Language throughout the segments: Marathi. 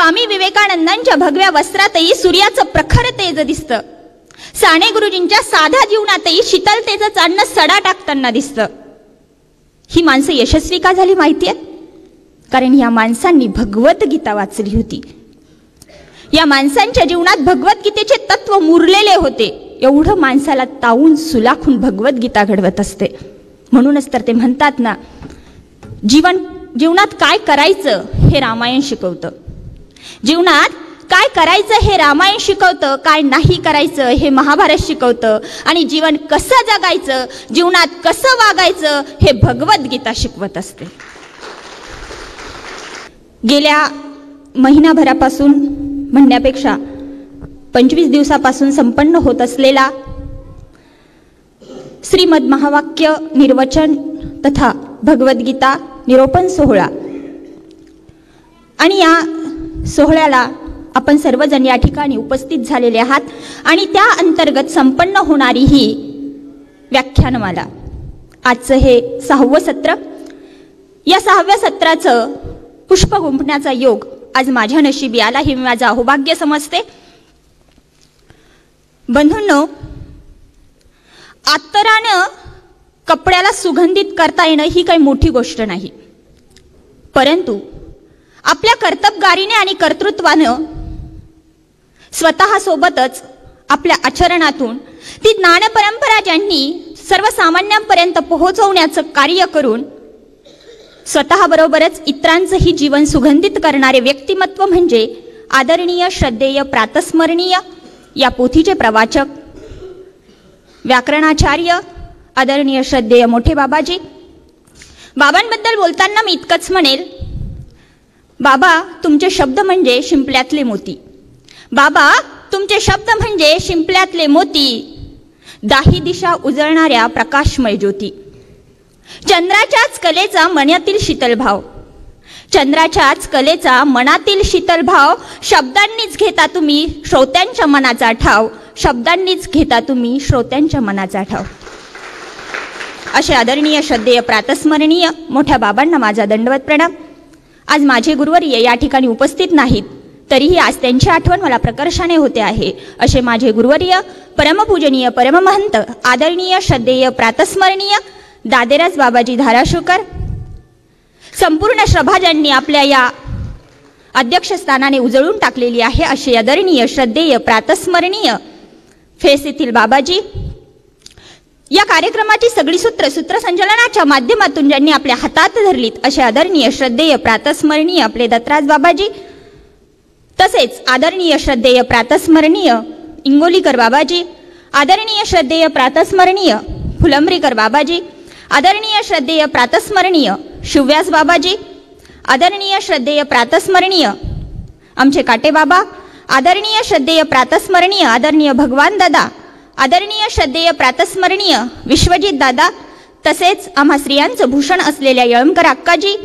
स्वामी विवेकानंदांच्या भगव्या वस्त्रातही सूर्याचं प्रखर तेज दिसतं. साने गुरुजींच्या साध्या जीवनातही शीतलतेचं चांदणं सडा टाकताना दिसतं. ही माणसं यशस्वी का झाली माहितीये? कारण या माणसांनी भगवद्गीता वाचली होती. या माणसांच्या जीवनात भगवद्गीतेचे तत्व मुरलेले होते. एवढं माणसाला तावून सुलाखून भगवद्गीता घडवत असते. म्हणूनच तर ते म्हणतात ना, जीवनात काय करायचं हे रामायण शिकवतं. जीवनात काय करायचं हे रामायण शिकवतं, काय नाही करायचं हे महाभारत शिकवतं. आणि जीवन कसं जगायचं, जीवनात कसं वागायचं हे भगवद्गीता शिकवत असते. गेल्या महिनाभरापासून म्हणण्यापेक्षा 25 दिवसापासून संपन्न होत असलेला श्रीमद महावाक्य निर्वचन तथा भगवद्गीता निरोपण सोहळा, आणि या सोहळ्याला आपण सर्वजण या ठिकाणी उपस्थित झालेले आहात. आणि त्या अंतर्गत संपन्न होणारी ही व्याख्यानमाला, आजचं हे 6वं सत्र. या 6व्या सत्राचं पुष्प गुंफण्याचा योग आज माझ्या नशिबी आला, हे मी माझं अहोभाग्य समजते. बंधूंनो, अत्तरानं कपड्याला सुगंधित करता येणं ही काही मोठी गोष्ट नाही. परंतु आपल्या कर्तबगारीने आणि कर्तृत्वानं स्वतःसोबतच आपल्या आचरणातून ती ज्ञान परंपरा ज्यांनी सर्वसामान्यांपर्यंत पोहोचवण्याचं कार्य करून स्वतःबरोबरच इतरांचंही जीवन सुगंधित करणारे व्यक्तिमत्व म्हणजे आदरणीय, श्रद्धेय, प्रातस्मरणीय या पोथीचे प्रवाचक, व्याकरणाचार्य, आदरणीय श्रद्धेय मोठे बाबाजी. बाबांबद्दल बोलताना मी इतकंच म्हणेल, बाबा तुमचे शब्द म्हणजे शिंपल्यातले मोती. बाबा तुमचे शब्द म्हणजे शिंपल्यातले मोती, दाही दिशा उजळणाऱ्या प्रकाशमय ज्योती. चंद्राच्याच कलेचा मनातील शीतल भाव, चंद्राच्याच कलेचा मनातील शीतल भाव, शब्दांनीच घेता तुम्ही श्रोत्यांच्या मनाचा ठाव, शब्दांनीच घेता तुम्ही श्रोत्यांच्या मनाचा ठाव. असे आदरणीय, श्रद्धेय, प्रातस्मरणीय मोठ्या बाबांना माझा दंडवत प्रणाम. आज माझे गुरुवर्य या ठिकाणी उपस्थित नाहीत, तरीही आज त्यांची आठवण मला प्रकर्षाने होते आहे. असे माझे गुरुवर्य, परमपूजनीय, परममहंत, आदरणीय, श्रद्धेय, प्रातस्मरणीय दादेराज बाबाजी धाराशिवकर. संपूर्ण सभा ज्यांनी आपल्या या अध्यक्षस्थानाने उजळून टाकलेली आहे असे आदरणीय, श्रद्धेय, प्रातस्मरणीय फेस येथील बाबाजी. या कार्यक्रमाची सगळी सूत्रसंचलनाच्या माध्यमातून ज्यांनी आपल्या हातात धरलीत असे आदरणीय, श्रद्धेय, प्रातस्मरणीय आपले दत्तराज बाबाजी. तसेच आदरणीय, श्रद्धेय, प्रातस्मरणीय इंगोलीकर बाबाजी, आदरणीय, श्रद्धेय, प्रातस्मरणीय फुलंब्रीकर बाबाजी, आदरणीय, श्रद्धेय, प्रातस्मरणीय शिवव्यास बाबाजी, आदरणीय, श्रद्धेय, प्रातस्मरणीय आमचे काटे बाबा, आदरणीय, श्रद्धेय, प्रातस्मरणीय आदरणीय भगवान दादा, आदरणीय, श्रद्धेय, प्रातस्मरणीय विश्वजित दादा. तसेच आम्हा स्त्रियांचं भूषण असलेल्या यळमकर अक्काजी,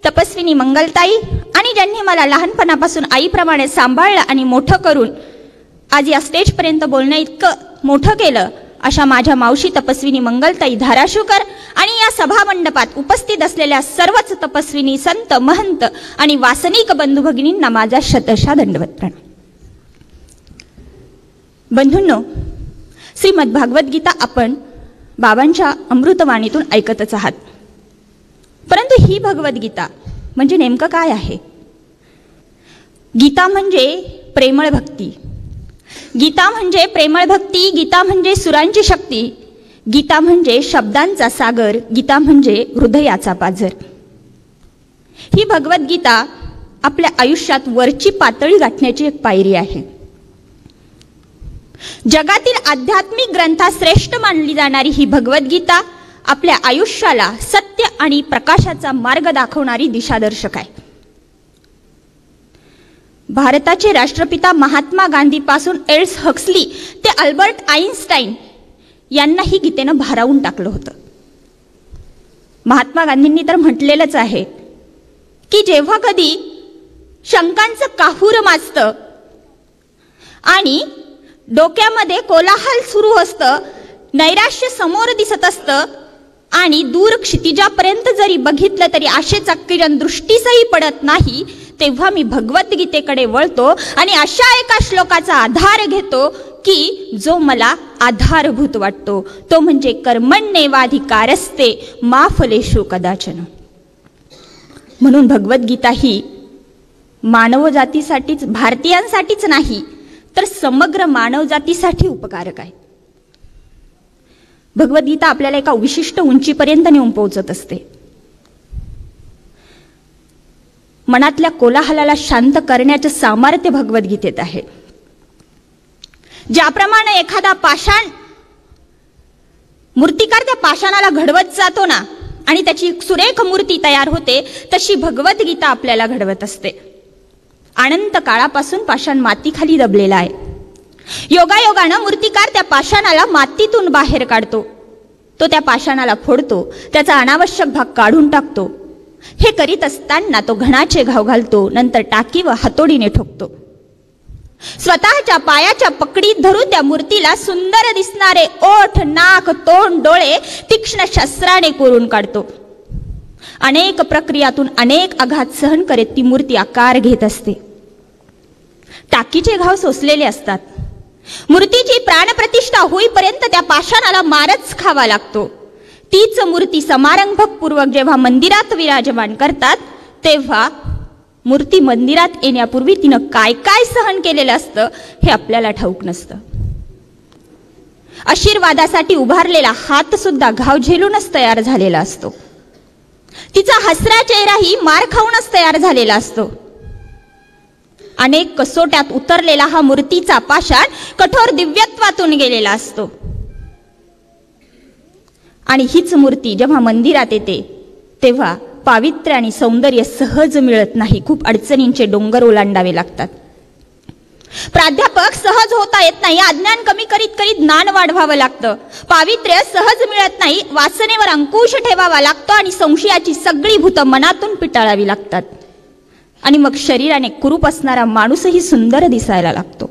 तपस्विनी मंगलताई, आणि ज्यांनी मला लहानपणापासून आईप्रमाणे सांभाळलं आणि मोठं करून आज या स्टेजपर्यंत बोलणं इतकं मोठं केलं अशा माझ्या मावशी तपस्विनी मंगलताई धाराशिवकर, आणि या सभा मंडपात उपस्थित असलेल्या सर्वच तपस्विनी, संत, महंत आणि वासनिक बंधू भगिनींना माझा शतशः दंडवत प्रणाम. बंधूंनो, श्रीमद भागवद्गीता आपण बाबांच्या अमृतवाणीतून ऐकतच आहात. परंतु ही भगवद्गीता म्हणजे नेमकं काय आहे? गीता म्हणजे प्रेमळ भक्ती, गीता म्हणजे प्रेमळ भक्ती, गीता म्हणजे सुरांची शक्ती, गीता म्हणजे शब्दांचा सागर, गीता म्हणजे हृदयाचा पाझर. ही भगवद्गीता आपल्या आयुष्यात वरची पातळी गाठण्याची एक पायरी आहे. जगातील आध्यात्मिक ग्रंथात श्रेष्ठ मानली जाणारी ही भगवद्गीता आपल्या आयुष्याला सत्य आणि प्रकाशाचा मार्ग दाखवणारी दिशादर्शक आहे. भारताचे राष्ट्रपिता महात्मा गांधी पासून एल्स हक्सली ते अल्बर्ट आइन्स्टाईन यांनाही गीतेनं भारावून टाकलं होतं. महात्मा गांधींनी तर म्हटलेलंच आहे की जेव्हा कधी शंकांचं काहूर माजतं आणि डोक्यामध्ये कोलाहल सुरू असतं, नैराश्य समोर दिसत असतं आणि दूर क्षितिजापर्यंत जरी बघितलं तरी आशेचा किरण दृष्टीसही पडत नाही, तेव्हा मी भगवद्गीतेकडे वळतो आणि अशा एका श्लोकाचा आधार घेतो की जो मला आधारभूत वाटतो, तो म्हणजे कर्मण्येवाधिकारस्ते मा फलेषु कदाचन. म्हणून भगवद्गीता ही मानवजातीसाठीच, भारतीयांसाठीच नाही तर समग्र मानवजातीसाठी उपकारक आहे. भगवद्गीता आपल्याला एका विशिष्ट उंचीपर्यंत नेऊन पोहोचत असते. मनातल्या कोलाहलाला शांत करण्याचे सामर्थ्य भगवद्गीतेत आहे. ज्याप्रमाणे एखादा पाषाण मूर्तिकार त्या पाषाणाला घडवत जातो ना आणि त्याची सुरेख मूर्ती तयार होते, तशी भगवद्गीता आपल्याला घडवत असते. अनंत काळापासून पाषाण मातीखाली दबलेला आहे. योगायोगानं मूर्तिकार त्या पाषाणाला मातीतून बाहेर काढतो. तो त्या पाषाणाला फोडतो, त्याचा अनावश्यक भाग काढून टाकतो. हे करीत असताना तो घणाचे घाव घालतो, नंतर टाकी व हातोडीने ठोकतो. स्वतःच्या पायाच्या पकडीत धरून त्या मूर्तीला सुंदर दिसणारे ओठ, नाक, तोंड, डोळे तीक्ष्ण शस्त्राने कोरून काढतो. अनेक प्रक्रियातून अनेक आघात सहन करीत ती मूर्ती आकार घेत असते. टाकीचे घाव सोसलेले असतात. मूर्तीची प्राणप्रतिष्ठा होईपर्यंत त्या पाषाणाला मारच खावा लागतो. तीच मूर्ती समारंभपूर्वक जेव्हा मंदिरात विराजमान करतात, तेव्हा मूर्ती मंदिरात येण्यापूर्वी तिनं काय काय सहन केलेलं असतं हे आपल्याला ठाऊक नसतं. आशीर्वादासाठी उभारलेला हात सुद्धा घाव झेलूनच तयार झालेला असतो. तिचा हसरा चेहराही मार खाऊनच तयार झालेला असतो. अनेक कसोट्यात उतरलेला हा मूर्तीचा पाषाण कठोर दिव्यत्वातून गेलेला असतो. आणि हीच मूर्ती जेव्हा मंदिरात येते तेव्हा पावित्र्य आणि सौंदर्य सहज मिळत नाही. खूप अडचणींचे डोंगर ओलांडावे लागतात. प्राध्यापक सहज होता येत नाही. अज्ञान कमी करीत करीत ज्ञान वाढवावं लागतं. पावित्र्य सहज मिळत नाही. वासनेवर अंकुश ठेवावा लागतो आणि संशयाची सगळी भूतं मनातून पिटाळावी लागतात. आणि मग शरीराने कुरूप असणारा माणूसही सुंदर दिसायला लागतो.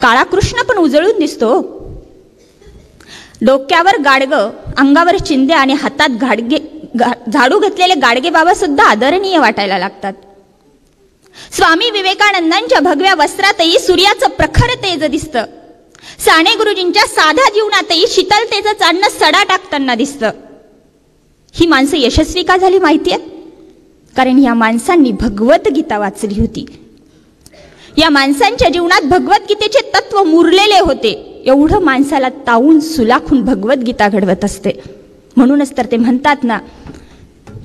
काळा कृष्ण पण उजळून दिसतो. डोक्यावर गाडगं, अंगावर चिंध्या आणि हातात झाडू घेतलेले गाडगे बाबा सुद्धा आदरणीय वाटायला लागतात. स्वामी विवेकानंदांच्या भगव्या वस्त्रातही सूर्याचं प्रखर तेज दिसतं. साने गुरुजींच्या साध्या जीवनातही शीतलतेचं चांदणं सडा टाकताना दिसतं. ही माणसं यशस्वी का झाली माहितीये? कारण या माणसांनी भगवद्गीता वाचली होती. या माणसांच्या जीवनात भगवद्गीतेचे तत्व मुरलेले होते. एवढं माणसाला तावून सुलाखून भगवद्गीता घडवत असते. म्हणूनच तर ते म्हणतात ना,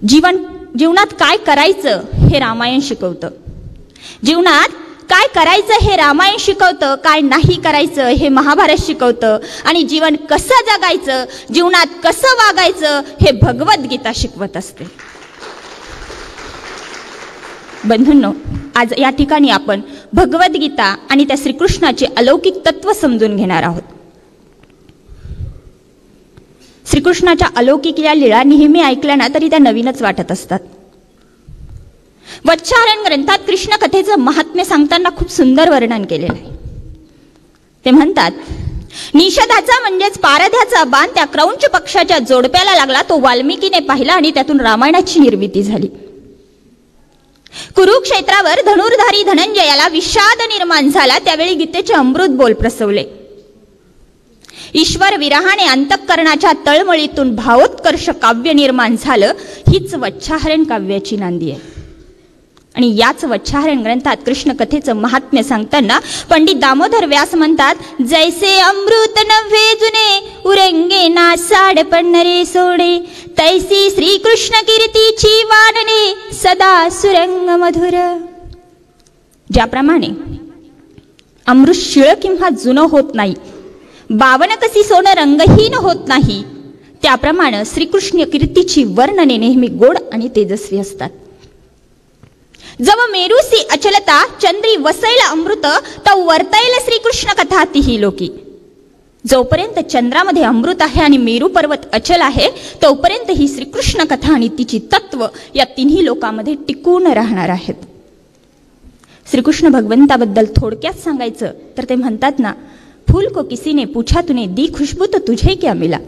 जीवनात काय करायचं हे रामायण शिकवतं. जीवनात काय करायचं हे रामायण शिकवतं, काय नाही करायचं हे महाभारत शिकवतं. आणि जीवन कसं जगायचं, जीवनात कसं वागायचं हे भगवद्गीता शिकवत असते. बंधूंनो, आज या ठिकाणी आपण भगवद्गीता आणि त्या श्रीकृष्णाचे अलौकिक तत्व समजून घेणार आहोत. श्रीकृष्णाच्या अलौकिक या लीळा नेहमी ऐकल्या ना तरी त्या नवीनच वाटत असतात. वच्छारण ग्रंथात कृष्ण कथेचं महात्म्य सांगताना खूप सुंदर वर्णन केलेलं आहे. ते म्हणतात, निषधाचा म्हणजेच पारध्याचा बाण त्या क्रौंच पक्षाच्या जोडप्याला लागला. तो वाल्मिकीने पाहिला आणि त्यातून रामायणाची निर्मिती झाली. कुरुक्षेत्रावर धनुर्धारी धनंजयाला विषाद निर्माण झाला. त्यावेळी गीतेचे अमृत बोल प्रसवले. ईश्वर विरहाने अंतःकरणाच्या तळमळीतून भावोत्कर्ष काव्य निर्माण झालं. हीच वच्छाहरण काव्याची नांदी आहे. आणि याच वच्छाहरण ग्रंथात कृष्ण कथेचं महात्म्य सांगताना पंडित दामोदर व्यास म्हणतात, जैसे अमृत नव्हे जुने उरंगे ना साड पडणारे सोडे, तैसी श्रीकृष्ण कीर्तीची वानने सदा सुरंग मधुर. ज्याप्रमाणे अमृत शिळ किंवा जुनं होत नाही, बावन कसी सोनं रंगहीन होत नाही, त्याप्रमाणे श्रीकृष्ण कीर्तीची वर्णने नेहमी गोड आणि तेजस्वी असतात. जव मेरूसी अचलता चंद्री वसैल अमृत तव वर्तैल श्रीकृष्ण कथा तिही लोकी. जोपर्यंत चंद्रामध्ये अमृत आहे आणि मेरू पर्वत अचल आहे, तोपर्यंत ही श्रीकृष्ण कथा आणि तिची तत्व या तिन्ही लोकांमध्ये टिकून राहणार आहेत. श्रीकृष्ण भगवंताबद्दल थोडक्यात सांगायचं तर ते म्हणतात ना, फूल को किसी ने पूछा तूने दी खुशबू तो तुझे क्या मिला,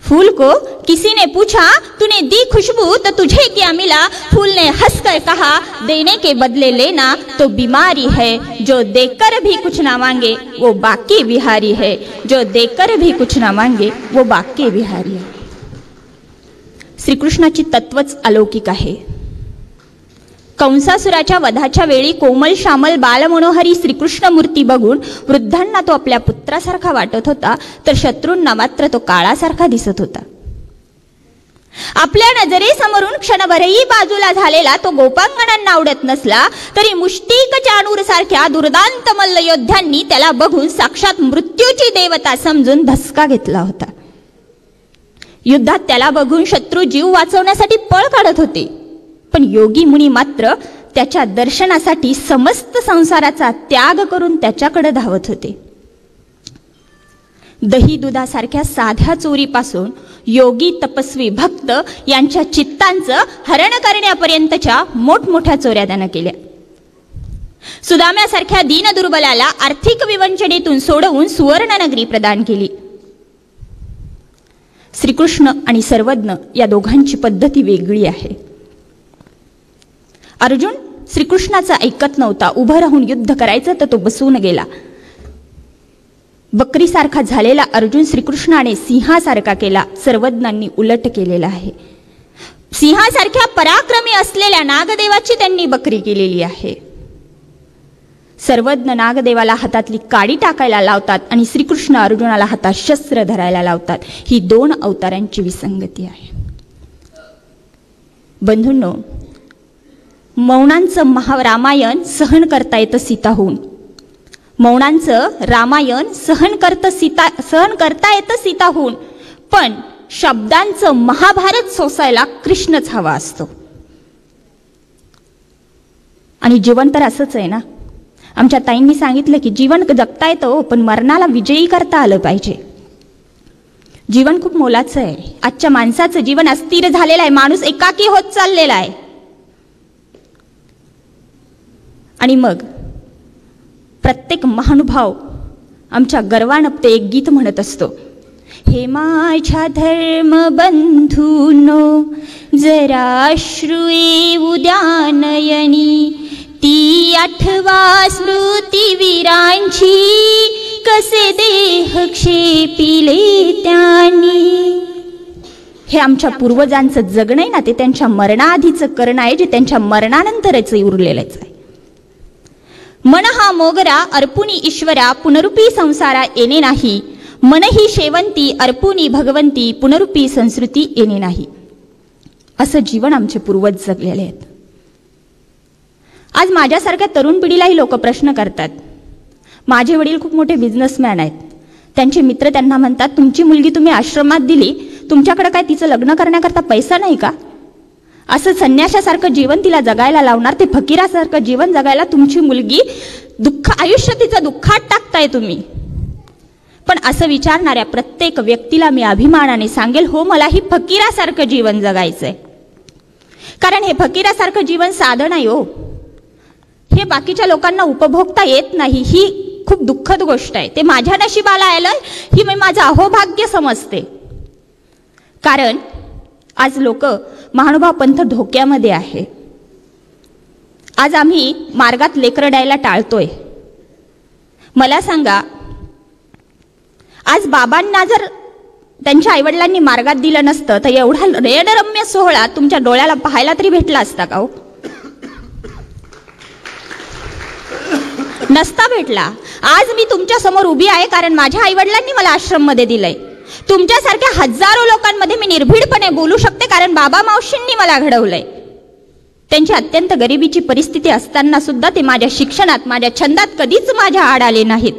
फूल को किसी ने पूछा तूने दी खुशबू तो तुझे क्या मिला? फूल ने हंसकर कहा देने के बदले लेना तो बीमारी है, जो देकर भी कुछ ना मांगे वो बाकी बिहारी है, जो देकर भी कुछ ना मांगे वो बाकी बिहारी है. श्रीकृष्णाची तत्वच अलौकिक आहे. कंसासुराच्या वधाच्या वेळी कोमल श्यामल बालमनोहरी श्रीकृष्ण मूर्ती बघून वृद्धांना तो आपल्या पुत्रासारखा वाटत होता, तर शत्रूंना मात्र तो काळासारखा दिसत होता. आपल्या नजरेसमोरून क्षणभरही बाजूला झालेला तो गोपांगणांना आवडत नसला तरी मुष्टिक चाणूर सारख्या दुर्दांत मल्लयोद्ध्यांनी त्याला बघून साक्षात मृत्यूची देवता समजून धसका घेतला होता. युद्धात त्याला बघून शत्रू जीव वाचवण्यासाठी पळ काढत होते, पण योगी मुनी मात्र त्याच्या दर्शनासाठी समस्त संसाराचा त्याग करून त्याच्याकडे धावत होते. दही दुधासारख्या साध्या चोरीपासून योगी तपस्वी भक्त यांच्या चित्तांचं हरण करण्यापर्यंतच्या मोठमोठ्या चोऱ्या त्यानं केल्या. सुदाम्यासारख्या दीनदुर्बलाला आर्थिक विवंचनेतून सोडवून सुवर्णनगरी प्रदान केली. श्रीकृष्ण आणि सर्वज्ञ या दोघांची पद्धती वेगळी आहे. अर्जुन श्रीकृष्णाचं ऐकत नव्हता. उभं राहून युद्ध करायचं तर तो बसून गेला. बकरीसारखा झालेला अर्जुन श्रीकृष्णाने सिंहासारखा केला. सर्वज्ञांनी उलट केलेला आहे. सिंहासारख्या पराक्रमी असलेल्या नागदेवाची त्यांनी बकरी केलेली आहे. सर्वज्ञ नागदेवाला हातातली काडी टाकायला लावतात आणि श्रीकृष्ण अर्जुनाला हातात शस्त्र धरायला लावतात. ही दोन अवतारांची विसंगती आहे. बंधूंनो, मौनांचं रामायण सहन करता येतं सीताहून. मौनांचं रामायण सहन करता येतं सीताहून, पण शब्दांचं महाभारत सोसायला कृष्णच हवा असतो. आणि जीवन तर असंच आहे ना. आमच्या ताईंनी सांगितलं की जीवन जगता येतं, पण मरणाला विजयी करता आलं पाहिजे. जीवन खूप मोलाचं आहे. आजच्या माणसाचं जीवन अस्थिर झालेलं आहे. माणूस एकाकी होत चाललेला आहे. आणि मग प्रत्येक महानुभाव आमच्या गर्वानं ते एक गीत म्हणत असतो. हे माझ्या धर्म बंधूनो जरा श्रू येऊ द्या नयनी, ती आठवा स्मृती वीरांची कसे देह क्षेपिले त्यांनी. हे आमच्या पूर्वजांचं जगणं आहे ना, ते त्यांच्या मरणाआधीचं करणं आहे, जे त्यांच्या मरणानंतरच उरलेलंच आहे. मन हा मोगरा अर्पुनी ईश्वरा, पुनरुपी संसारा येणे नाही. मन ही शेवंती अर्पुनी भगवंती, पुनरुपी संस्कृती येणे नाही. असं जीवन आमचे पूर्वज जगलेले आहेत. आज माझ्यासारख्या तरुण पिढीलाही लोक प्रश्न करतात. माझे वडील खूप मोठे बिझनेसमॅन आहेत. त्यांचे मित्र त्यांना म्हणतात, तुमची मुलगी तुम्ही आश्रमात दिली, तुमच्याकडे काय तिचं लग्न करण्याकरता पैसा नाही का? असं संन्याशासारखं जीवन तिला जगायला लावणार, ते फकीरासारखं जीवन जगायला तुमची मुलगी आयुष्य तिचं दुःखात टाकताय तुम्ही. पण असं विचारणाऱ्या प्रत्येक व्यक्तीला मी अभिमानाने सांगेल, हो मला ही फकीरासारखं जीवन जगायचंय. कारण हे फकीरासारखं जीवन साधं नाही हो. हे बाकीच्या लोकांना उपभोगता येत नाही. ही खूप दुःखद गोष्ट आहे. ते माझ्या नशिबाला आलं ही मी माझं अहोभाग्य समजते. कारण आज लोक महानुभाव पंथ धोक्यामध्ये आहे. आज आम्ही मार्गात लेकरं द्यायला टाळतोय. मला सांगा, आज बाबांना जर त्यांच्या आईवडिलांनी मार्गात दिलं नसतं तर एवढा रेडरम्य सोहळा तुमच्या डोळ्याला पाहायला तरी भेटला असता का हो? नसता भेटला. आज मी तुमच्या समोर उभी आहे कारण माझ्या आईवडिलांनी मला आश्रम मध्ये दिलंय. तुमच्यासारख्या हजारो लोकांमध्ये मी निर्भीडपणे बोलू शकते कारण बाबा मावशींनी मला घडवलंय. त्यांची अत्यंत गरिबीची परिस्थिती असताना सुद्धा ते माझ्या शिक्षणात, माझ्या छंदात कधीच माझ्या आड आले नाहीत.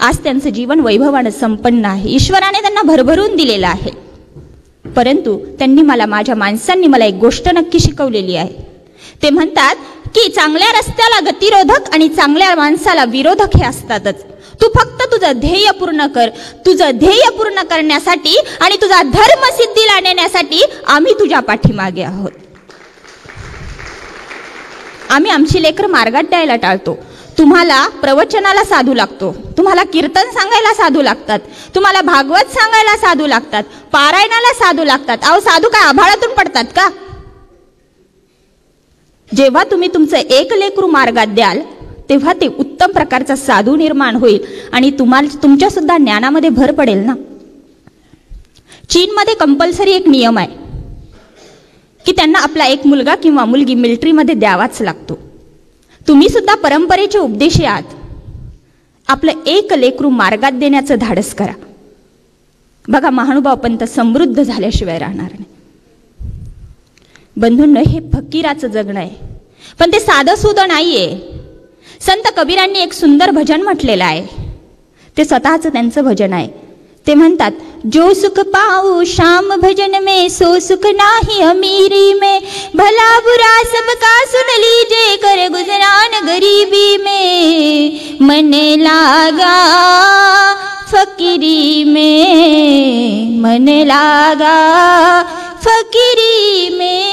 आज त्यांचं जीवन वैभवानं संपन्न आहे. ईश्वराने त्यांना भरभरून दिलेलं आहे. परंतु त्यांनी मला, माझ्या माणसांनी मला एक गोष्ट नक्की शिकवलेली आहे. ते म्हणतात की चांगल्या रस्त्याला गतिरोधक आणि चांगल्या माणसाला विरोधक हे असतातच. तू फक्त तुझं ध्येय पूर्ण कर. तुझं ध्येय पूर्ण करण्यासाठी आणि तुझा धर्म सिद्धीला नेण्यासाठी आम्ही तुझ्या पाठीमागे आहोत. आम्ही आमची लेकरं मार्गात द्यायला टाळतो. तुम्हाला प्रवचनाला साधू लागतो, तुम्हाला कीर्तन सांगायला साधू लागतात, तुम्हाला भागवत सांगायला साधू लागतात, पारायणाला साधू लागतात. अहो साधू काय आभाळातून पडतात का? जेव्हा तुम्ही तुमचं एक लेकरू मार्गात द्याल तेव्हा ते उत्तम प्रकारचा साधू निर्माण होईल आणि तुमच्या सुद्धा ज्ञानामध्ये भर पडेल ना. चीनमध्ये कंपल्सरी एक नियम आहे की त्यांना आपला एक मुलगा किंवा मुलगी मिलिटरीमध्ये द्यावाच लागतो. तुम्ही सुद्धा परंपरेचे उपदेशी आहात. आपलं एक लेकरू मार्गात देण्याचं धाडस करा. बघा महानुभाव पंत समृद्ध झाल्याशिवाय राहणार नाही. बंधूंनो, हे फकीराचं जगणं आहे, पण ते साधं सुधं नाहीये. संत कबीरांनी एक सुंदर भजन म्हटलेलं आहे. ते स्वतःचं त्यांचं भजन आहे. ते म्हणतात, जो सुख पाऊ श्याम भजन में सो सुख नाही अमीरी में, भला बुरा सबका सुन लीजिए कर गुजरान गरीबी में, मन लागा फकीरी में, मन लागा फकीरी में,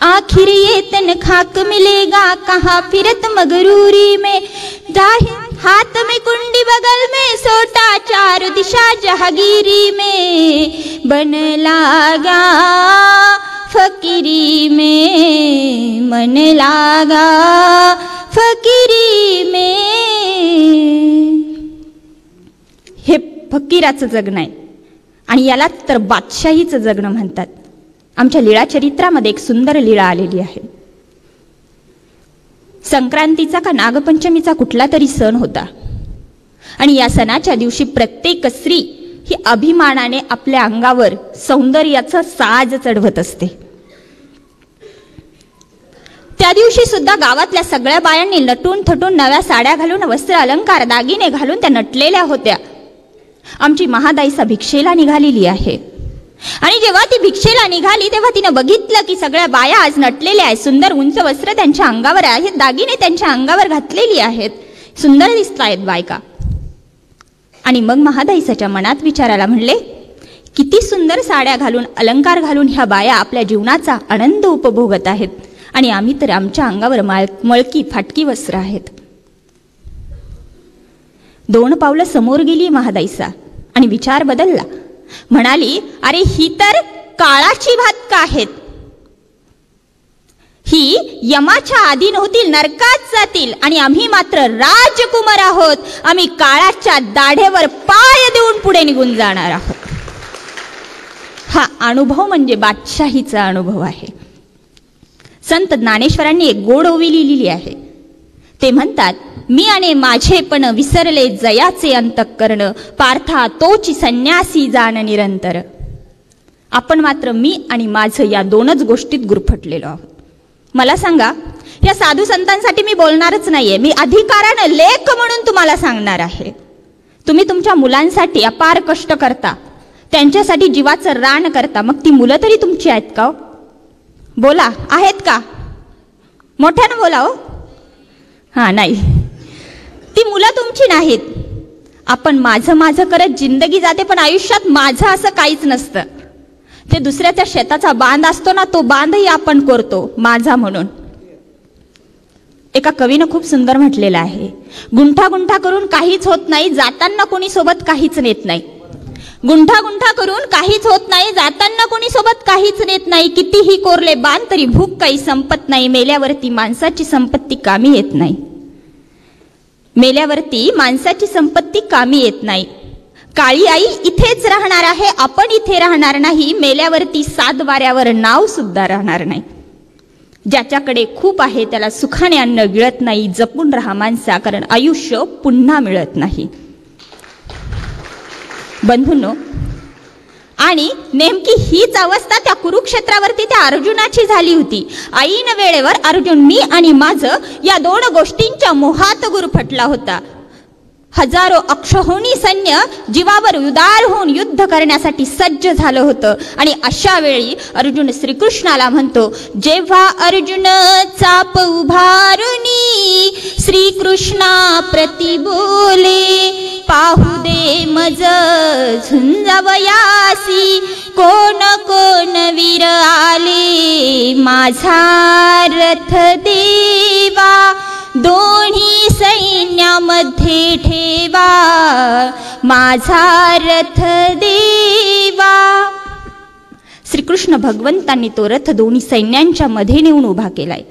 आखिर ये तन खाक मिलेगा कहाँ फिरत मगरूरी में, हाथ में कुंडी बगल में सोटा चार दिशा जहागीरी में, बन लागा फकीरी में, मन लागा फकीरी में. हे फकीराचं जगणं आहे आणि याला तर बादशाहीचं जगणं म्हणतात. आमच्या लीळा चरित्रामध्ये एक सुंदर लीळा आलेली आहे. संक्रांतीचा का नागपंचमीचा कुठला तरी सण होता आणि या सणाच्या दिवशी प्रत्येक स्त्री ही अभिमानाने आपल्या अंगावर सौंदर्याचं साज चढवत असते. त्या दिवशी सुद्धा गावातल्या सगळ्या बायांनी नटून थटून नव्या साड्या घालून, वस्त्र अलंकार दागिने घालून त्या नटलेल्या होत्या. आमची महादाईसा भिक्षेला निघालेली आहे आणि जेव्हा ती भिक्षेला निघाली तेव्हा तिनं बघितलं की सगळ्या बाया आज नटलेल्या आहेत. सुंदर उंच वस्त्र त्यांच्या अंगावर आहेत, दागिने त्यांच्या अंगावर घातलेली आहेत, सुंदर दिसत आहेत बायका. आणि मग महादाईसाच्या मनात विचारायला म्हणले, किती सुंदर साड्या घालून अलंकार घालून ह्या बाया आपल्या जीवनाचा आनंद उपभोगत आहेत आणि आम्ही तर आमच्या अंगावर मळकी फाटकी वस्त्र आहेत. 2 पावलं समोर गेली महादाईसा आणि विचार बदलला. म्हणाली, अरे ही तर काळाची भातका आहेत, ही यमाच्या अधीन होतील, नरकात जातील आणि आम्ही मात्र राजकुमार आहोत. आम्ही काळाच्या दाढेवर पाय देऊन पुढे निघून जाणार आहोत. हा अनुभव म्हणजे बादशाहीचा अनुभव आहे. संत ज्ञानेश्वरांनी एक गोड ओवी लिहिलेली आहे. ते म्हणतात, मी आणि माझे पण विसरले जयाचे अंतःकरण, पार्था तोची संन्यासी जाण निरंतर. आपण मात्र मी आणि माझं या 2च गोष्टीत गुरफटलेलो आहोत. मला सांगा, या साधू संतांसाठी मी बोलणारच नाहीये, मी अधिकारानं लेख म्हणून तुम्हाला सांगणार आहे. तुम्ही तुमच्या मुलांसाठी अपार कष्ट करता, त्यांच्यासाठी जीवाचं रान करता, मग ती मुलं तरी तुमची आहेत का? बोला, आहेत का? मोठ्यानं बोला हो. हा, नाही, ती मुलं तुमची नाहीत. आपण माझं माझं करत जिंदगी जाते, पण आयुष्यात माझं असं काहीच नसतं. ते दुसऱ्याच्या शेताचा बांध असतो ना, तो बांधही आपण करतो माझा म्हणून. एका कवीनं खूप सुंदर म्हटलेलं आहे, गुंठा गुंठा करून काहीच होत नाही, जाताना कोणी सोबत काहीच नेत नाही. गुंठा गुंठा करून काहीच होत नाही, जाताना कोणी सोबत काहीच नेत नाही. कितीही कोरले बांध तरी भूक काही संपत नाही, मेल्यावरती माणसाची संपत्ती कामी येत नाही. मेल्यावरती माणसाची संपत्ती कामी येत नाही. काळी आई इथेच राहणार आहे, आपण इथे राहणार नाही. मेल्यावरती 7 वाऱ्यावर नाव सुद्धा राहणार नाही. ज्याच्याकडे खूप आहे त्याला सुखाने अन्न गिळत नाही. जपून राहा माणसा, कारण आयुष्य पुन्हा मिळत नाही. बंधूंनो, आणि नेमकी हीच अवस्था त्या कुरुक्षेत्रावरती त्या अर्जुनाची झाली होती. ऐन वेळेवर अर्जुन मी आणि माझं या 2 गोष्टींच्या मोहात गुरफटला होता. हजारो अक्षौहिणी सैन्य जीवावर उदार होऊन युद्ध करण्यासाठी सज्ज झालं होतं. आणि अशा वेळी अर्जुन श्रीकृष्णाला म्हणतो, जेव्हा अर्जुन चाप उभारुनी श्रीकृष्णा प्रति बोले, पाहू दे मज झुंजवयासी, कोण कोण वीर आले माझा रथ देवा, दोन्ही सैन्यामध्ये ठेवा माझा रथ देवा. श्रीकृष्ण भगवंतांनी तो रथ दोन्ही सैन्यांच्या मध्ये नेऊन उभा केलाय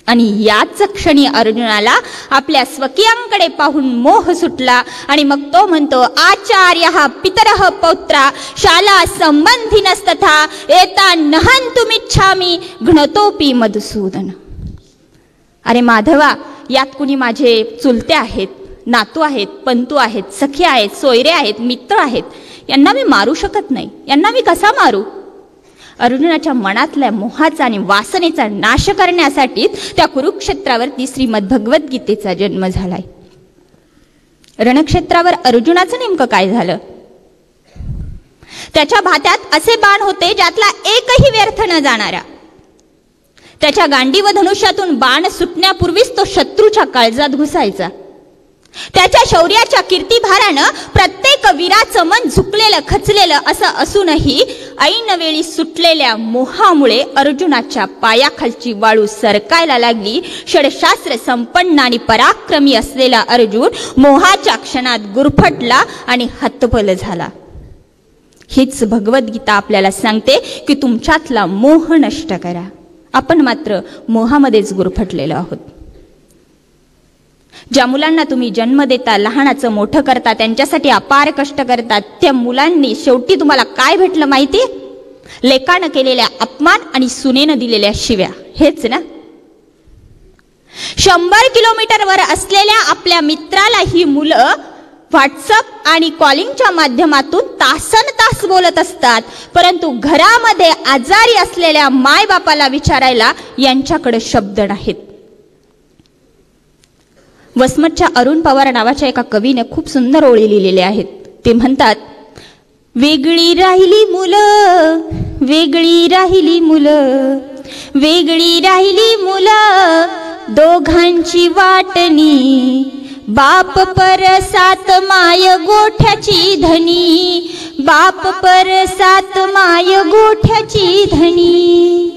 आणि याच क्षणी अर्जुनाला आपल्या स्वकीयांकडे पाहून मोह सुटला आणि मग तो म्हणतो, आचार्यः पितरः पौत्रा शाला संबंधिनस्तथा एतान् नहन्तुमिच्छामि घ्नतोपि मधुसूदन. अरे माधवा, यात कुणी माझे चुलते आहेत, नातू आहेत, पंतू आहेत, सखे आहेत, सोयरे आहेत, मित्र आहेत, यांना मी मारू शकत नाही. यांना मी कसा मारू? अर्जुनाच्या मनातल्या मोहाचा आणि वासनेचा नाश करण्यासाठी त्या कुरुक्षेत्रावरती श्रीमद भगवद्गीतेचा जन्म झालाय. रणक्षेत्रावर अर्जुनाचं नेमकं काय झालं? त्याच्या भात्यात असे बाण होते ज्यातला एकही व्यर्थ न जाणारा. त्याच्या गांडी व धनुष्यातून बाण सुटण्यापूर्वीच तो शत्रूच्या काळजात घुसायचा. त्याच्या शौर्याच्या कीर्तिभारानं प्रत्येक वीराचं मन झुकलेलं खचलेलं असं असूनही ऐनवेळी सुटलेल्या मोहामुळे अर्जुनाच्या पायाखालची वाळू सरकायला लागली. षडशास्त्र संपन्न आणि पराक्रमी असलेला अर्जुन मोहाच्या क्षणात गुरफटला आणि हतबल झाला. हीच भगवद्गीता आपल्याला सांगते की तुमच्यातला मोह नष्ट करा. आपण मात्र मोहामध्येच गुरफटलेलो आहोत. ज्या मुलांना तुम्ही जन्म देता, लहानाचं मोठं करता, त्यांच्यासाठी अपार कष्ट करतात, त्या मुलांनी शेवटी तुम्हाला काय भेटलं माहिती? लेकानं केलेल्या अपमान आणि सुनेनं दिलेल्या शिव्या. हेच ना? 100 किलोमीटरवर असलेल्या आपल्या मित्राला ही मुलं व्हॉट्सअप आणि कॉलिंगच्या माध्यमातून तासनतास बोलत असतात, परंतु घरामध्ये आजारी असलेल्या मायबापाला विचारायला यांच्याकडे शब्द नाहीत. वसमतच्या अरुण पवार नावाच्या एका कवीने खूप सुंदर ओळी लिहिलेल्या आहेत. ते म्हणतात, वेगळी राहिली मुलं, वेगळी राहिली मुलं, वेगळी राहिली मुलं, दोघांची वाटणी, बाप परसात माय गोठ्याची धनी, बाप परसात माय गोठ्याची धनी.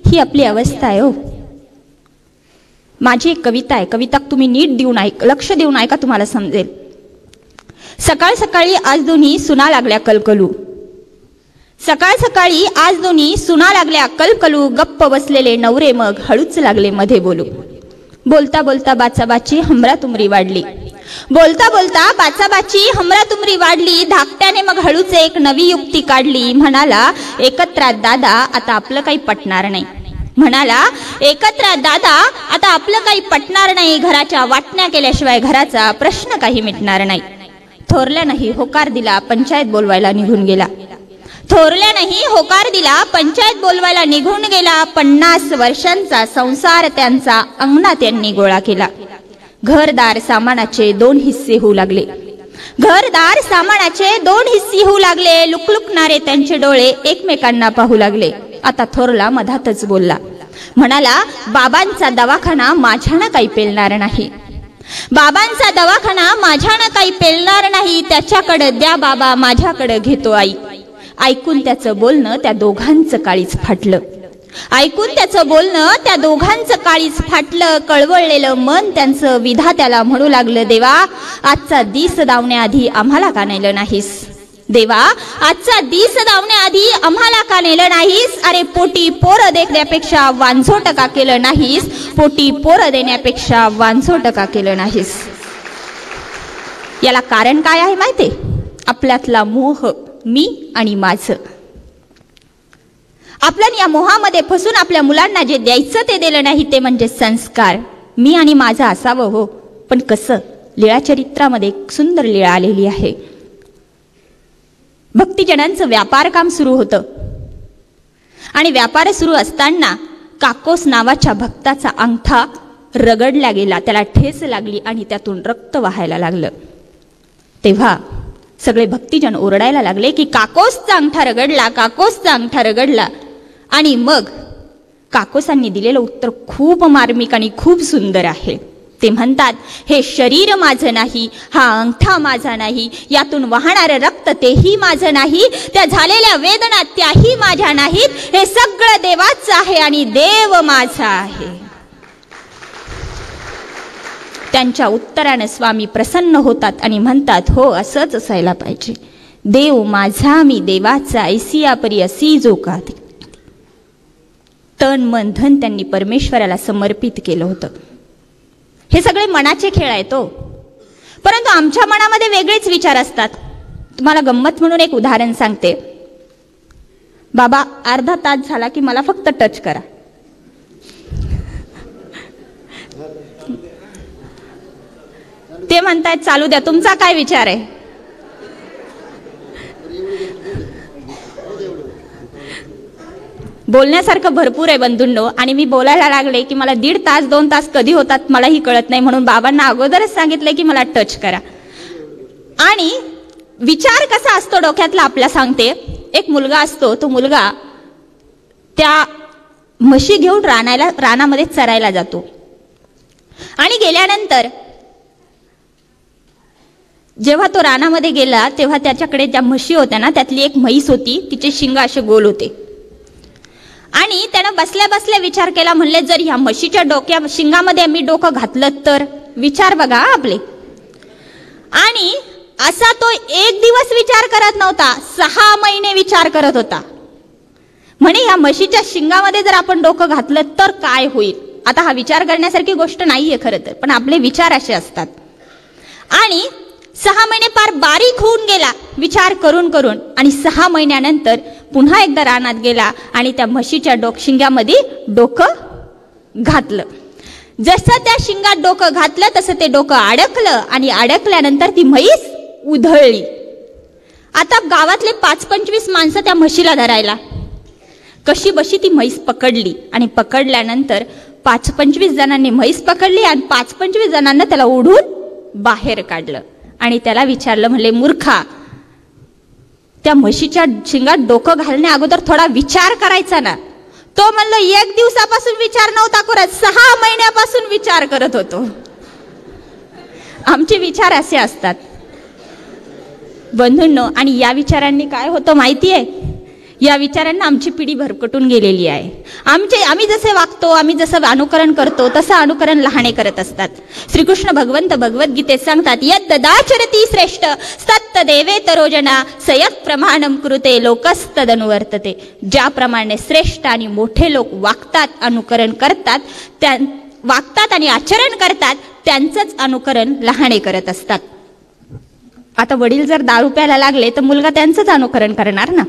ही आपली अवस्था आहे हो. माझी एक कविता आहे, कविता तुम्ही नीट देऊन लक्ष देऊन ऐका, तुम्हाला समजेल. सकाळ सकाळी आज दोन्ही सुना लागल्या कलकलू, सकाळ सकाळी आज दोन्ही सुना लागल्या कलकलू, गप्प बसलेले नवरे मग हळूच लागले मध्ये बोलू. बोलता बोलता बाचाबाची हमरा तुमरी वाढली, बोलता बोलता बाचाबाची हमरा तुमरी वाढली. धाकट्याने मग हळूच एक नवी युक्ती काढली. म्हणाला, एकत्रात दादा आता आपलं काही पटणार नाही. म्हणाला, एकत्र दादा आता आपलं काही पटणार नाही. घराच्या वाटण्या केल्याशिवाय घराचा प्रश्न काही मिटणार नाही. थोरल्यानंही होकार दिला, पंचायत बोलवायला निघून गेला. थोरल्यानंही होकार दिला, पंचायत बोलवायला निघून गेला. 50 वर्षांचा संसार त्यांचा अंगणात त्यांनी गोळा केला. घरदार सामानाचे 2 हिस्से होऊ लागले. घरदार सामानाचे 2 हिस्से होऊ लागले. लुकलुकणारे त्यांचे डोळे एकमेकांना पाहू लागले. आता थोरला मधातच बोलला. म्हणाला, बाबांचा दवाखाना माझ्यानं काही पेलणार नाही. बाबांचा दवाखाना माझ्यानं काही पेलणार नाही. त्याच्याकडे द्या बाबा, माझ्याकडे घेतो आई. ऐकून त्याचं बोलणं त्या दोघांचं काळीच फाटलं. ऐकून त्याचं बोलणं त्या दोघांचं काळीच फाटलं. कळवळलेलं मन त्यांचं विधात्याला म्हणू लागलं, देवा आजचा दिस दावण्याआधी आम्हाला का नेलं नाहीस? देवा आजचा दिस दावण्याआधी आम्हाला का नेलं नाहीस? अरे पोटी पोरं देखण्यापेक्षा वांझोट का केलं नाहीस? पोटी पोरं देण्यापेक्षा वांझोट का केलं नाहीस? याला कारण काय आहे माहिती? आपल्यातला मोह, मी आणि माझं. आपण या मोहामध्ये फसून आपल्या मुलांना जे द्यायचं ते दिलं नाही, ते म्हणजे संस्कार. मी आणि माझं असावं हो, पण कसं? लीळाचरित्रामध्ये एक सुंदर लीळा आलेली आहे. भक्तिजनांचं व्यापार काम सुरू होतं आणि व्यापार सुरू असताना काकोस नावाच्या भक्ताचा अंगठा रगडला गेला. त्याला ठेच लागली आणि त्यातून रक्त वाहायला लागलं. तेव्हा सगळे भक्तिजन ओरडायला लागले की काकोसचा अंगठा रगडला, काकोसचा अंगठा रगडला. आणि मग काकोसांनी दिलेलं उत्तर खूप मार्मिक आणि खूप सुंदर आहे. ते म्हणतात, हे शरीर माझं नाही, हा अंगठा माझा नाही, यातून वाहणारं रक्त तेही माझं नाही, त्या झालेल्या वेदना त्याही माझ्या नाहीत. हे सगळं देवाचं आहे आणि देव माझा आहे. त्यांच्या उत्तराने स्वामी प्रसन्न होतात आणि म्हणतात, हो असंच असायला पाहिजे. देव माझा मी देवाचा, ऐसिया परी असी जो का. तन मन धन त्यांनी परमेश्वराला समर्पित केलं होतं. हे सगळे मनाचे खेळ आहेत हो. परंतु आमच्या मनामध्ये वेगळेच विचार असतात. तुम्हाला गंमत म्हणून एक उदाहरण सांगते. बाबा अर्धा तास झाला की मला फक्त टच करा. ते म्हणतायत चालू द्या, तुमचा काय विचार आहे? बोलण्यासारखं भरपूर आहे बंधूंनो, आणि मी बोलायला लागले की मला 1.5 तास 2 तास कधी होतात मलाही कळत नाही. म्हणून बाबांना अगोदरच सांगितलं की मला टच करा. आणि विचार कसा असतो डोक्यातला आपल्या सांगते. एक मुलगा असतो, तो मुलगा त्या म्हशी घेऊन रानामध्ये चरायला जातो. आणि गेल्यानंतर जेव्हा तो रानामध्ये गेला तेव्हा त्याच्याकडे ज्या म्हशी होत्या ना, त्यातली एक म्हैस होती, तिचे शिंग असे गोल होते. आणि त्यानं बसल्या बसल्या विचार केला, म्हणले जर ह्या म्हशीच्या शिंगामध्ये मी डोकं घातलं तर. विचार बघा आपले. आणि असा तो एक दिवस विचार करत नव्हता, 6 महिने विचार करत होता. म्हणे ह्या म्हशीच्या शिंगामध्ये जर आपण डोकं घातलं तर काय होईल. आता हा विचार करण्यासारखी गोष्ट नाहीये खरं तर, पण आपले विचार असे असतात. आणि 6 महिने पार बारीक होऊन गेला विचार करून करून. आणि 6 महिन्यानंतर पुन्हा एकदा रानात गेला आणि त्या म्हशीच्या शिंगामध्ये डोकं घातलं. जसं त्या शिंगात डोकं घातलं तसं ते डोकं अडकलं आणि अडकल्यानंतर ती म्हैस उधळली. आता गावातले 5-25 माणसं त्या म्हशीला धरायला. कशी बशी ती म्हैस पकडली आणि पकडल्यानंतर 5-25 जणांनी म्हैस पकडली आणि 5-25 जणांना त्याला ओढून बाहेर काढलं. आणि त्याला विचारलं, म्हणले मूर्खा, त्या म्हशीच्या शिंगात डोकं घालण्या अगोदर थोडा विचार करायचा ना. तो म्हणलं 1 दिवसापासून विचार नव्हता करत, 6 महिन्यापासून विचार करत होतो. आमचे विचार असे असतात बंधूंनो. आणि या विचारांनी काय होतं माहिती आहे, या विचारांना आमची पिढी भरकटून गेलेली आहे. आम्ही जसे वागतो, आम्ही जसं अनुकरण करतो तसं अनुकरण लहाने करत असतात. श्रीकृष्ण भगवंत भगवद्गीतेत सांगतात, यत् तदाचरती श्रेष्ठ सत्त देवे तरोजना सयत् प्रमाणम कृते लोकस्तदनुवर्तते. ज्याप्रमाणे श्रेष्ठ आणि मोठे लोक वागतात, अनुकरण करतात, वागतात आणि आचरण करतात, त्यांचंच अनुकरण लहाने करत असतात. आता वडील जर दारू प्यायला लागले तर मुलगा त्यांचंच अनुकरण करणार ना.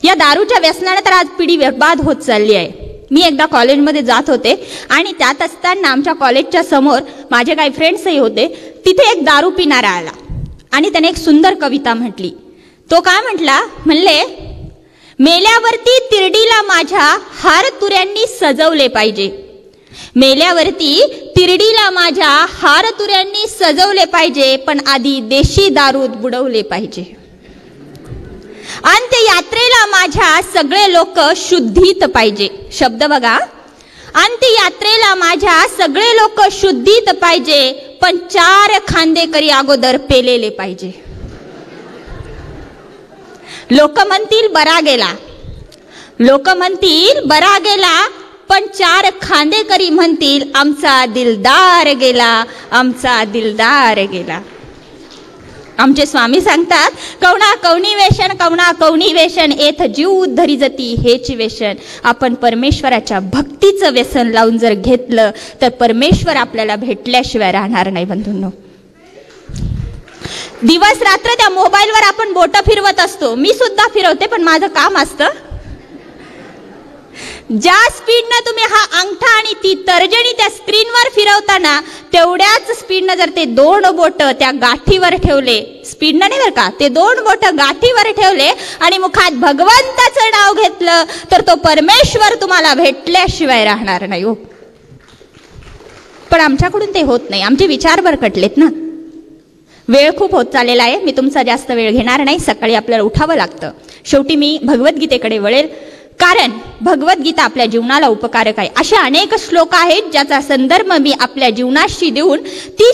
या दारूच्या व्यसनाने तर आज पिढी बर्बाद होत चालली आहे. मी एकदा कॉलेजमध्ये जात होते आणि त्यात असताना आमच्या कॉलेजच्या समोर माझे काही फ्रेंड्सही होते. तिथे एक दारू पिणारा आला आणि त्याने एक सुंदर कविता म्हटली. तो काय म्हटला, म्हणले मेल्यावरती तिरडीला माझ्या हार तुऱ्यांनी सजवले पाहिजे. मेल्यावरती तिरडीला माझ्या हार तुऱ्यांनी सजवले पाहिजे, पण आधी देशी दारूत बुडवले पाहिजे. अंत्ययात्रेला माझ्या सगळे लोक शुद्धीत पाहिजे. शब्द बघा, अंत्ययात्रेला माझ्या सगळे लोक शुद्धीत पाहिजे, पण 4 खांदेकरी अगोदर पेलेले पाहिजे. लोक म्हणतील बरा गेला, लोक म्हणतील बरा गेला, पण 4 खांदेकरी म्हणतील आमचा दिलदार गेला, आमचा दिलदार गेला. आमचे स्वामी सांगतात, कवना कवनी वेशन, कवना कवनी वेशन, एथ जीव धरी जती हेच वेशन. आपण परमेश्वराच्या भक्तीचं व्यसन लावून जर घेतलं तर परमेश्वर आपल्याला भेटल्याशिवाय राहणार नाही बंधूंनो. दिवस रात्र त्या मोबाईलवर आपण बोटं फिरवत असतो. मी सुद्धा फिरवते, पण माझं काम असतं. ज्या स्पीडनं तुम्ही हा अंगठा आणि ती तर्जनी त्या स्क्रीनवर फिरवताना, तेवढ्याच स्पीडनं जर ते 2 बोट त्या गाठीवर ठेवले, स्पीडनं नाही बरं का, ते 2 बोट गाठीवर ठेवले आणि मुखात भगवंताचं नाव घेतलं तर तो परमेश्वर तुम्हाला भेटल्याशिवाय राहणार नाही हो. पण आमच्याकडून ते होत नाही. आमचे विचार भरकटलेत ना. वेळ खूप होत चाललेला आहे. मी तुमचा जास्त वेळ घेणार नाही. सकाळी आपल्याला उठावं लागतं. शेवटी मी भगवद्गीतेकडे वळेल, कारण भगवद्गीता आपल्या जीवनाला उपकारक आहे. असे अनेक श्लोक आहेत ज्याचा संदर्भ मी आपल्या जीवनाशी देऊन ती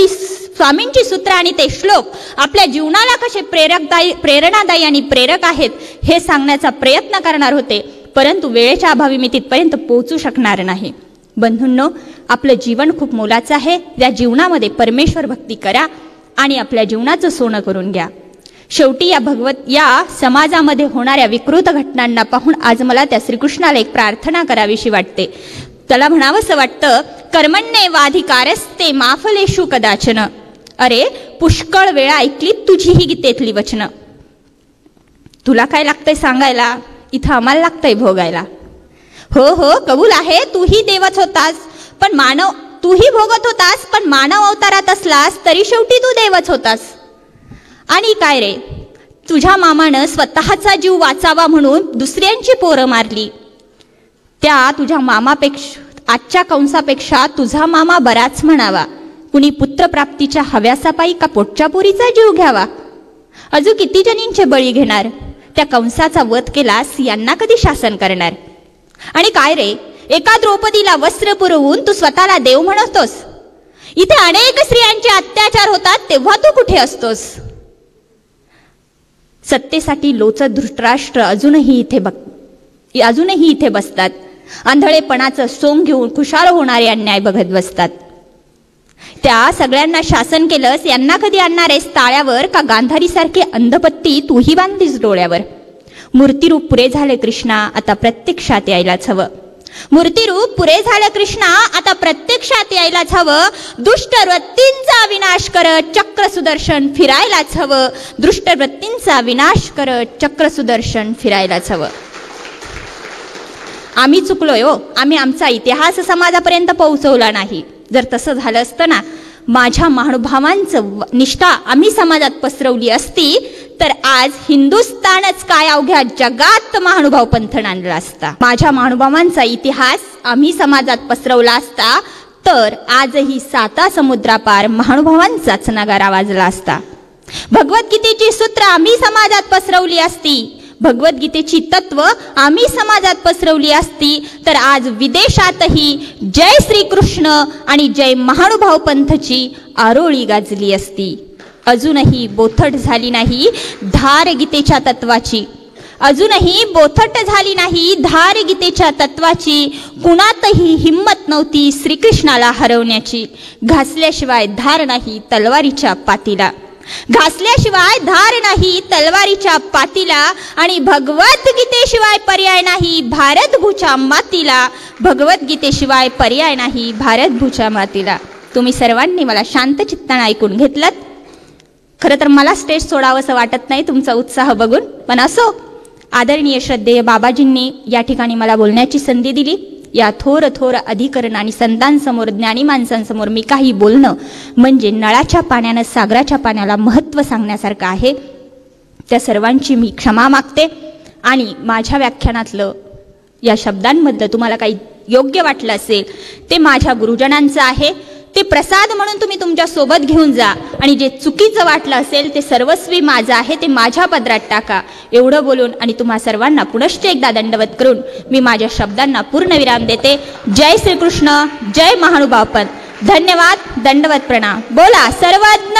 स्वामींची सूत्र आणि ते श्लोक आपल्या जीवनाला कसे प्रेरणादायी आणि प्रेरक आहेत हे सांगण्याचा प्रयत्न करणार होते. परंतु वेळेच्या अभावी मी तिथपर्यंत पोहोचू शकणार नाही. बंधूंनो, आपलं जीवन खूप मोलाचं आहे. या जीवनामध्ये परमेश्वर भक्ती करा आणि आपल्या जीवनाचं सोनं करून घ्या. शेवटी या समाजामध्ये होणाऱ्या विकृत घटनांना पाहून आज मला त्या श्रीकृष्णाला एक प्रार्थना करावीशी वाटते. त्याला म्हणावंसं वाटतं, कर्मण्येवाधिकारस्ते मा फलेषु कदाचन. अरे, पुष्कळ वेळा ऐकली तुझी ही गीतेतली वचनं. तुला काय लागतंय सांगायला, इथं आम्हाला लागतंय भोगायला. हो कबूल आहे, तूही देवच होतास, पण तूही भोगत होतास, पण मानव अवतारात असलास तरी शेवटी तू देवच होतास. आणि काय रे, तुझ्या मामानं स्वतःचा जीव वाचावा म्हणून दुसऱ्यांची पोरं मारली. त्या तुझ्या मामापेक्षा, आजच्या कंसापेक्षा तुझा मामा बराच म्हणावा. कुणी पुत्रप्राप्तीच्या हव्यासापायी का पोटच्या पोरीचा जीव घ्यावा. अजून किती जणींचे बळी घेणार. त्या कंसाचा वध केलास, यांना कधी शासन करणार. आणि काय रे, एका द्रौपदीला वस्त्र पुरवून तू स्वतःला देव म्हणतोस. इथे अनेक स्त्रियांचे अत्याचार होतात, तेव्हा तू कुठे असतोस. सत्तेसाठी लोचत धृतराष्ट्र अजूनही इथे बसतात. आंधळेपणाचं सोंग घेऊन खुशाल होणारे अन्याय बघत बसतात. त्या सगळ्यांना शासन केलंस, यांना कधी आणणारेस ताळ्यावर का गांधारीसारखी अंधपत्ती तूही बांधलीस डोळ्यावर. मूर्तिरूप पुरे झाले कृष्णा, आता प्रत्यक्षात यायलाच हवं. मूर्तिरूप पुरे झालं कृष्णा, आता प्रत्यक्षात यायलाच हवं. दुष्टवृत्तींचा विनाश करत चक्र सुदर्शन फिरायलाच हवं. दुष्टवृत्तींचा विनाश करत चक्र सुदर्शन फिरायलाच हवं. आम्ही चुकलोय हो, आम्ही आमचा इतिहास समाजापर्यंत पोहोचवला नाही. जर तसं झालं असतं ना, माझ्या महानुभावांचं निष्ठा आम्ही समाजात पसरवली असती तर आज हिंदुस्थानच काय अवघ्या जगात महानुभाव पंथ आणला असता. माझ्या महानुभावांचा इतिहास आम्ही समाजात पसरवला असता तर आजही 7 समुद्रापार महानुभावांचाच नगारा वाजला असता. भगवद्गीतेची सूत्र आम्ही समाजात पसरवली असती, भगवद्गीतेची तत्व आम्ही समाजात पसरवली असती तर आज विदेशातही जय श्रीकृष्ण आणि जय महानुभाव पंथची आरोळी गाजली असती. अजूनही बोथट झाली नाही धार गीतेच्या तत्वाची. अजूनही बोथट झाली नाही धार गीतेच्या तत्वाची. कुणातही हिम्मत नव्हती श्रीकृष्णाला हरवण्याची. घासल्याशिवाय धार नाही तलवारीच्या पातीला. घासल्याशिवाय धार नाही तलवारीच्या पातीला. आणि भगवद्गीतेशिवाय पर्याय नाही भारतभूच्या मातीला. भगवद्गीतेशिवाय पर्याय नाही भारतभूच्या मातीला. तुम्ही सर्वांनी मला शांत चित्ताने ऐकून घेतलं. खरं तर मला स्टेज सोडावंसं वाटत नाही तुमचा उत्साह बघून, पण असो, आदरणीय श्रद्धेय बाबाजींनी या ठिकाणी मला बोलण्याची संधी दिली. या थोर अधिकरण आणि संतांसमोर, ज्ञानी माणसांसमोर मी काही बोलणं म्हणजे नळाच्या पाण्यानं सागराच्या पाण्याला महत्त्व सांगण्यासारखं आहे. त्या सर्वांची मी क्षमा मागते. आणि माझ्या व्याख्यानातलं या शब्दांमधलं तुम्हाला काही योग्य वाटलं असेल ते माझ्या गुरुजनांचं आहे. ते प्रसाद म्हणून तुम्ही तुमच्या सोबत घेऊन जा. आणि जे चुकीचं वाटलं असेल ते सर्वस्वी माझं आहे, ते माझ्या पदरात टाका. एवढं बोलून आणि तुम्हा सर्वांना पुनश्च एकदा दंडवत करून मी माझ्या शब्दांना पूर्णविराम देते. जय श्रीकृष्ण, जय महानुभाव पंथ. धन्यवाद, दंडवत प्रणाम. बोला सर्वज्ञ